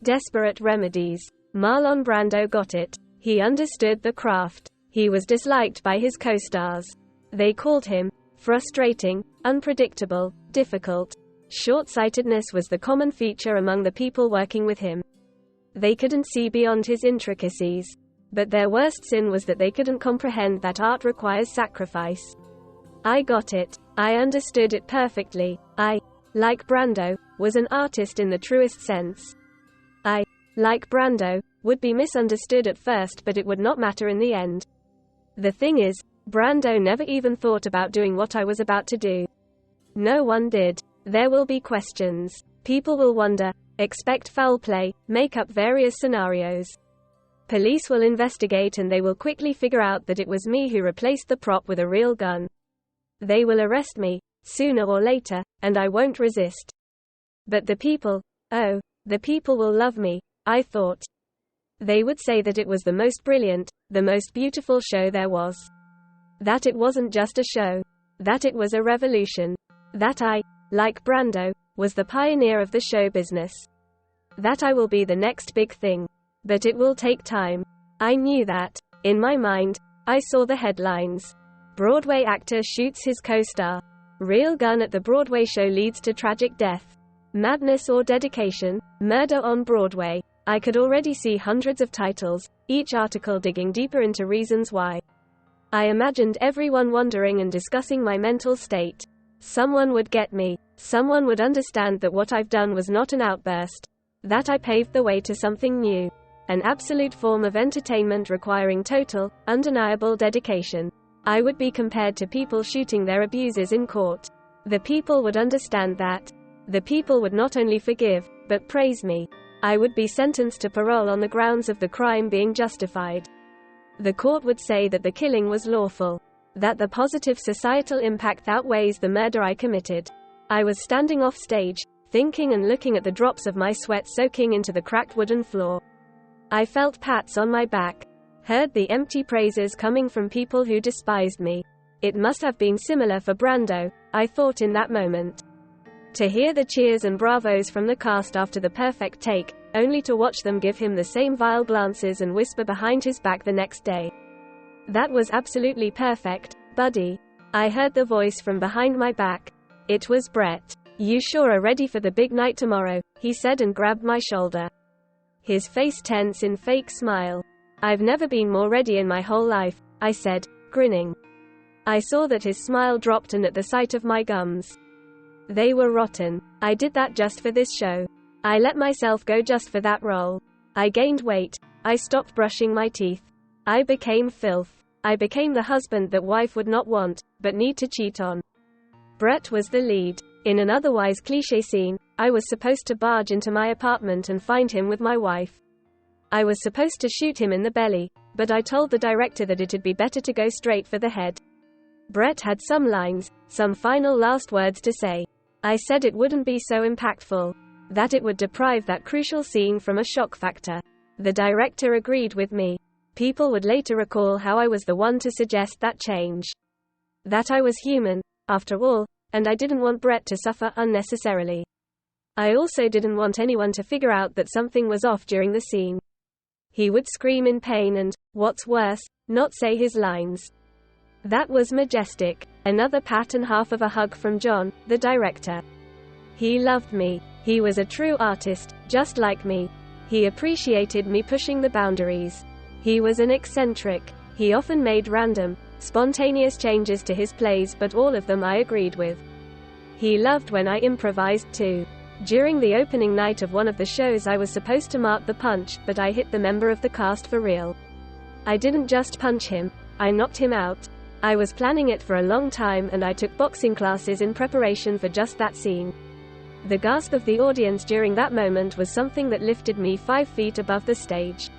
Desperate remedies. Marlon Brando got it. He understood the craft. He was disliked by his co-stars. They called him frustrating, unpredictable, difficult. Short-sightedness was the common feature among the people working with him. They couldn't see beyond his intricacies. But their worst sin was that they couldn't comprehend that art requires sacrifice. I got it. I understood it perfectly. I, like Brando, was an artist in the truest sense. I, like Brando, would be misunderstood at first, but it would not matter in the end. The thing is, Brando never even thought about doing what I was about to do. No one did. There will be questions. People will wonder, expect foul play, make up various scenarios. Police will investigate and they will quickly figure out that it was me who replaced the prop with a real gun. They will arrest me, sooner or later, and I won't resist. But the people, oh, the people will love me, I thought. They would say that it was the most brilliant, the most beautiful show there was. That it wasn't just a show. That it was a revolution. That I, like Brando, was the pioneer of the show business. That I will be the next big thing. But it will take time. I knew that. In my mind, I saw the headlines. Broadway actor shoots his co-star. Real gun at the Broadway show leads to tragic death. Madness or dedication, murder on Broadway. I could already see hundreds of titles, each article digging deeper into reasons why. I imagined everyone wondering and discussing my mental state. Someone would get me. Someone would understand that what I've done was not an outburst. That I paved the way to something new. An absolute form of entertainment requiring total, undeniable dedication. I would be compared to people shooting their abusers in court. The people would understand that. The people would not only forgive, but praise me. I would be sentenced to parole on the grounds of the crime being justified. The court would say that the killing was lawful. That the positive societal impact outweighs the murder I committed. I was standing off stage, thinking and looking at the drops of my sweat soaking into the cracked wooden floor. I felt pats on my back. Heard the empty praises coming from people who despised me. It must have been similar for Brando, I thought in that moment. To hear the cheers and bravos from the cast after the perfect take, only to watch them give him the same vile glances and whisper behind his back the next day. That was absolutely perfect, buddy. I heard the voice from behind my back. It was Brett. You sure are ready for the big night tomorrow, he said and grabbed my shoulder. His face tense in fake smile. I've never been more ready in my whole life, I said, grinning. I saw that his smile dropped and at the sight of my gums. They were rotten. I did that just for this show. I let myself go just for that role. I gained weight. I stopped brushing my teeth. I became filth. I became the husband that wife would not want, but need to cheat on. Brett was the lead. In an otherwise cliché scene, I was supposed to barge into my apartment and find him with my wife. I was supposed to shoot him in the belly, but I told the director that it'd be better to go straight for the head. Brett had some lines, some final last words to say. I said it wouldn't be so impactful. That it would deprive that crucial scene from a shock factor. The director agreed with me. People would later recall how I was the one to suggest that change. That I was human, after all, and I didn't want Brett to suffer unnecessarily. I also didn't want anyone to figure out that something was off during the scene. He would scream in pain and, what's worse, not say his lines. That was majestic. Another pat and half of a hug from John, the director. He loved me. He was a true artist, just like me. He appreciated me pushing the boundaries. He was an eccentric. He often made random, spontaneous changes to his plays, but all of them I agreed with. He loved when I improvised too. During the opening night of one of the shows I was supposed to mark the punch, but I hit the member of the cast for real. I didn't just punch him, I knocked him out. I was planning it for a long time and I took boxing classes in preparation for just that scene. The gasp of the audience during that moment was something that lifted me 5 feet above the stage.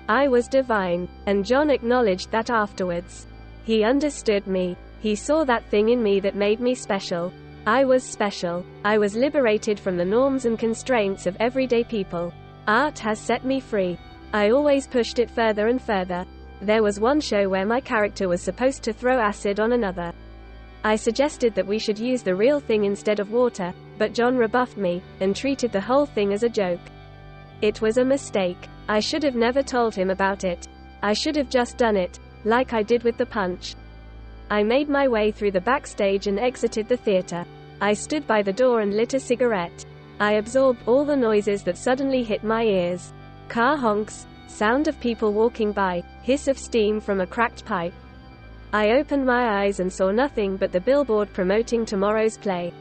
I was divine, and John acknowledged that afterwards. He understood me. He saw that thing in me that made me special. I was special. I was liberated from the norms and constraints of everyday people. Art has set me free. I always pushed it further and further. There was one show where my character was supposed to throw acid on another. I suggested that we should use the real thing instead of water, but John rebuffed me, and treated the whole thing as a joke. It was a mistake. I should have never told him about it. I should have just done it, like I did with the punch. I made my way through the backstage and exited the theater. I stood by the door and lit a cigarette. I absorbed all the noises that suddenly hit my ears. Car honks, sound of people walking by, hiss of steam from a cracked pipe. I opened my eyes and saw nothing but the billboard promoting tomorrow's play.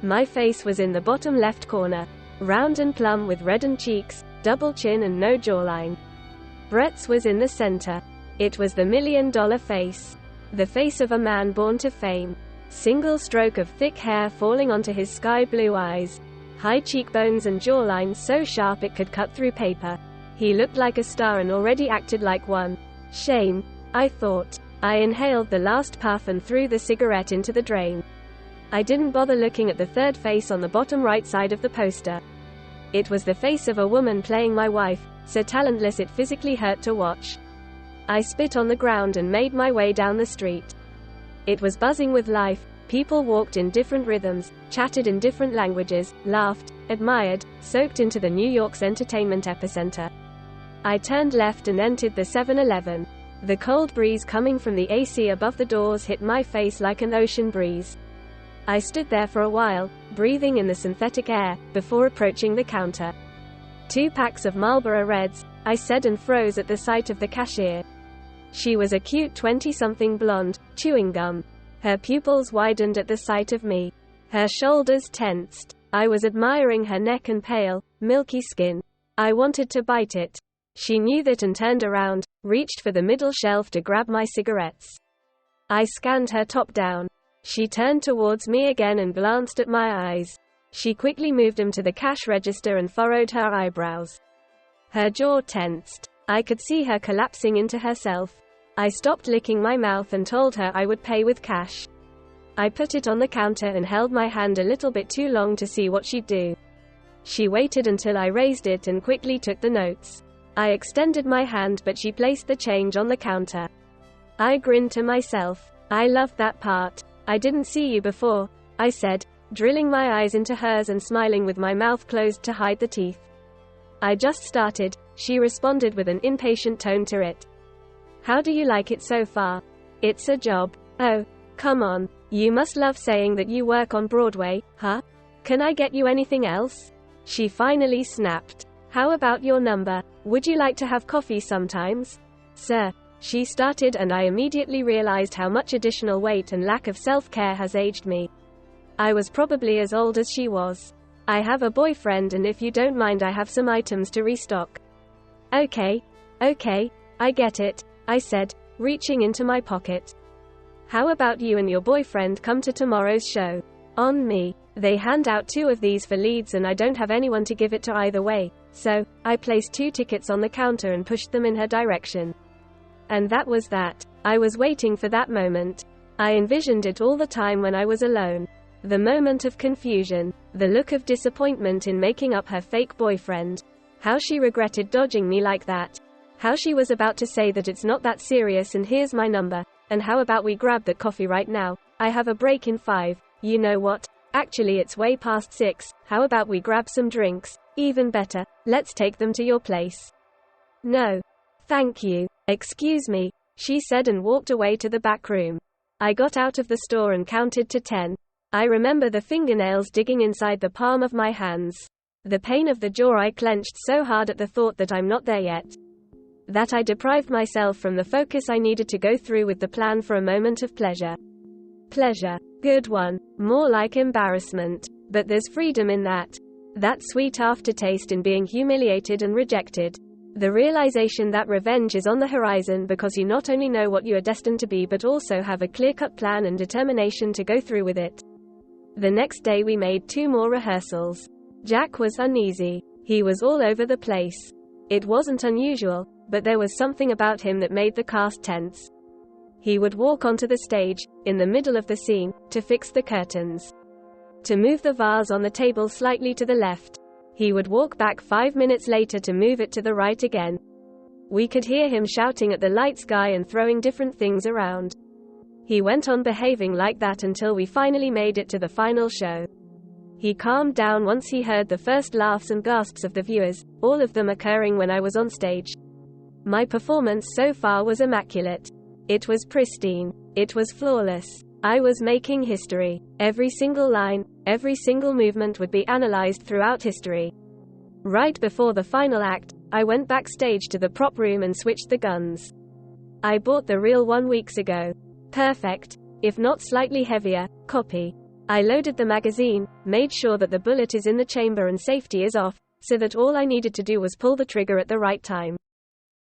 My face was in the bottom left corner, round and plump with reddened cheeks, double chin and no jawline. Brett's was in the center. It was the $1 million face. The face of a man born to fame. Single stroke of thick hair falling onto his sky blue eyes. High cheekbones and jawline so sharp it could cut through paper. He looked like a star and already acted like one. Shame, I thought. I inhaled the last puff and threw the cigarette into the drain. I didn't bother looking at the third face on the bottom right side of the poster. It was the face of a woman playing my wife, so talentless it physically hurt to watch. I spit on the ground and made my way down the street. It was buzzing with life. People walked in different rhythms, chatted in different languages, laughed, admired, soaked into the New York's entertainment epicenter. I turned left and entered the 7-Eleven. The cold breeze coming from the AC above the doors hit my face like an ocean breeze. I stood there for a while, breathing in the synthetic air, before approaching the counter. 2 packs of Marlboro Reds, I said, and froze at the sight of the cashier. She was a cute 20-something blonde, chewing gum. Her pupils widened at the sight of me. Her shoulders tensed. I was admiring her neck and pale, milky skin. I wanted to bite it. She knew that and turned around, reached for the middle shelf to grab my cigarettes. I scanned her top down. She turned towards me again and glanced at my eyes. She quickly moved them to the cash register and furrowed her eyebrows. Her jaw tensed. I could see her collapsing into herself. I stopped licking my mouth and told her I would pay with cash. I put it on the counter and held my hand a little bit too long to see what she'd do. She waited until I raised it and quickly took the notes. I extended my hand, but she placed the change on the counter. I grinned to myself. I loved that part. I didn't see you before, I said, drilling my eyes into hers and smiling with my mouth closed to hide the teeth. I just started, she responded with an impatient tone to it. How do you like it so far? It's a job. Oh, come on. You must love saying that you work on Broadway, huh? Can I get you anything else? She finally snapped. How about your number? Would you like to have coffee sometimes? Sir, she started, and I immediately realized how much additional weight and lack of self-care has aged me. I was probably as old as she was. I have a boyfriend, and if you don't mind, I have some items to restock. Okay, I get it, I said, reaching into my pocket. How about you and your boyfriend come to tomorrow's show? On me. They hand out 2 of these for leads and I don't have anyone to give it to either way, so I placed 2 tickets on the counter and pushed them in her direction. And that was that. I was waiting for that moment. I envisioned it all the time when I was alone. The moment of confusion, the look of disappointment in making up her fake boyfriend. How she regretted dodging me like that. How she was about to say that it's not that serious and here's my number, and how about we grab that coffee right now? I have a break in 5, you know what? Actually it's way past 6, how about we grab some drinks? Even better, let's take them to your place. No. Thank you. Excuse me, she said and walked away to the back room. I got out of the store and counted to 10. I remember the fingernails digging inside the palm of my hands. The pain of the jaw I clenched so hard at the thought that I'm not there yet. That I deprived myself from the focus I needed to go through with the plan for a moment of pleasure. Pleasure. Good one. More like embarrassment. But there's freedom in that. That sweet aftertaste in being humiliated and rejected. The realization that revenge is on the horizon because you not only know what you are destined to be but also have a clear-cut plan and determination to go through with it. The next day we made 2 more rehearsals. Jack was uneasy. He was all over the place. It wasn't unusual, but there was something about him that made the cast tense. He would walk onto the stage, in the middle of the scene, to fix the curtains. To move the vase on the table slightly to the left. He would walk back 5 minutes later to move it to the right again. We could hear him shouting at the lights guy and throwing different things around. He went on behaving like that until we finally made it to the final show. He calmed down once he heard the first laughs and gasps of the viewers, all of them occurring when I was on stage. My performance so far was immaculate. It was pristine. It was flawless. I was making history. Every single line, every single movement would be analyzed throughout history. Right before the final act, I went backstage to the prop room and switched the guns. I bought the real one weeks ago. Perfect, if not slightly heavier, copy. I loaded the magazine, made sure that the bullet is in the chamber and safety is off, so that all I needed to do was pull the trigger at the right time.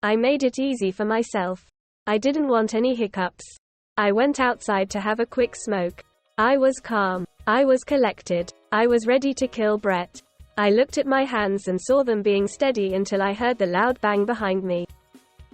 I made it easy for myself. I didn't want any hiccups. I went outside to have a quick smoke. I was calm. I was collected. I was ready to kill Brett. I looked at my hands and saw them being steady until I heard the loud bang behind me.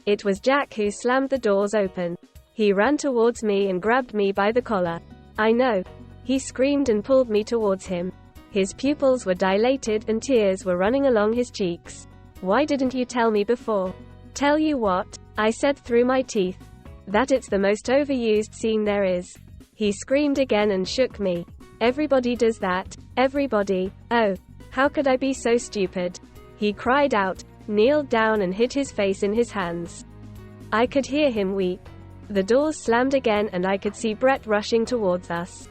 It was Jack who slammed the doors open. He ran towards me and grabbed me by the collar. I know. He screamed and pulled me towards him. His pupils were dilated and tears were running along his cheeks. Why didn't you tell me before? Tell you what, I said through my teeth. That it's the most overused scene there is. He screamed again and shook me. Everybody does that. Everybody. Oh, how could I be so stupid? He cried out, kneeled down and hid his face in his hands. I could hear him weep. The doors slammed again and I could see Brett rushing towards us.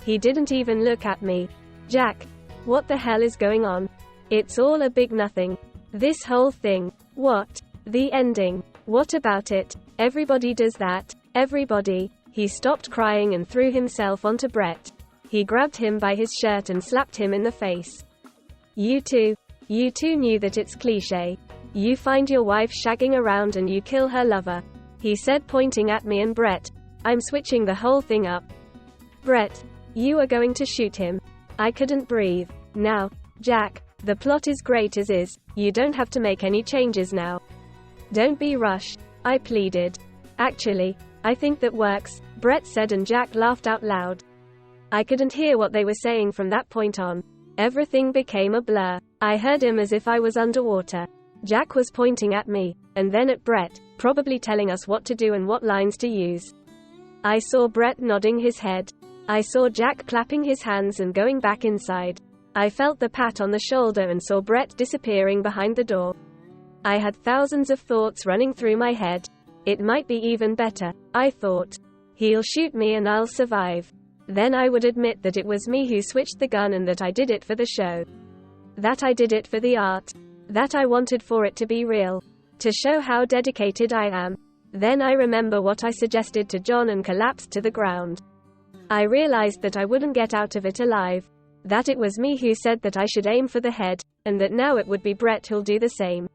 He didn't even look at me. Jack, what the hell is going on? It's all a big nothing. This whole thing. What? The ending. What about it? Everybody does that. Everybody. He stopped crying and threw himself onto Brett. He grabbed him by his shirt and slapped him in the face. You two knew that it's cliché. You find your wife shagging around and you kill her lover. He said, pointing at me and Brett. I'm switching the whole thing up. Brett, you are going to shoot him. I couldn't breathe. Now, Jack, the plot is great as is. You don't have to make any changes now. Don't be rushed, I pleaded. Actually, I think that works, Brett said, and Jack laughed out loud. I couldn't hear what they were saying from that point on. Everything became a blur. I heard him as if I was underwater. Jack was pointing at me, and then at Brett, probably telling us what to do and what lines to use. I saw Brett nodding his head. I saw Jack clapping his hands and going back inside. I felt the pat on the shoulder and saw Brett disappearing behind the door. I had thousands of thoughts running through my head. It might be even better, I thought. He'll shoot me and I'll survive. Then I would admit that it was me who switched the gun and that I did it for the show. That I did it for the art. That I wanted for it to be real. To show how dedicated I am. Then I remember what I suggested to John and collapsed to the ground. I realized that I wouldn't get out of it alive. That it was me who said that I should aim for the head, and that now it would be Brett who'll do the same.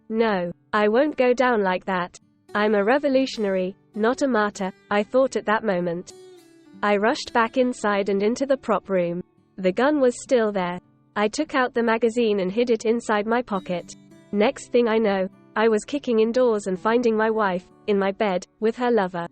No, I won't go down like that. I'm a revolutionary, not a martyr, I thought at that moment. I rushed back inside and into the prop room. The gun was still there. I took out the magazine and hid it inside my pocket. Next thing I know, I was kicking indoors and finding my wife, in my bed, with her lover.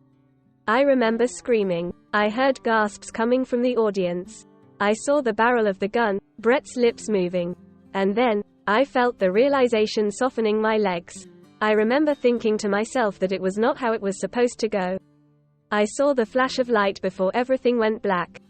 I remember screaming. I heard gasps coming from the audience. I saw the barrel of the gun, Brett's lips moving. And then, I felt the realization softening my legs. I remember thinking to myself that it was not how it was supposed to go. I saw the flash of light before everything went black.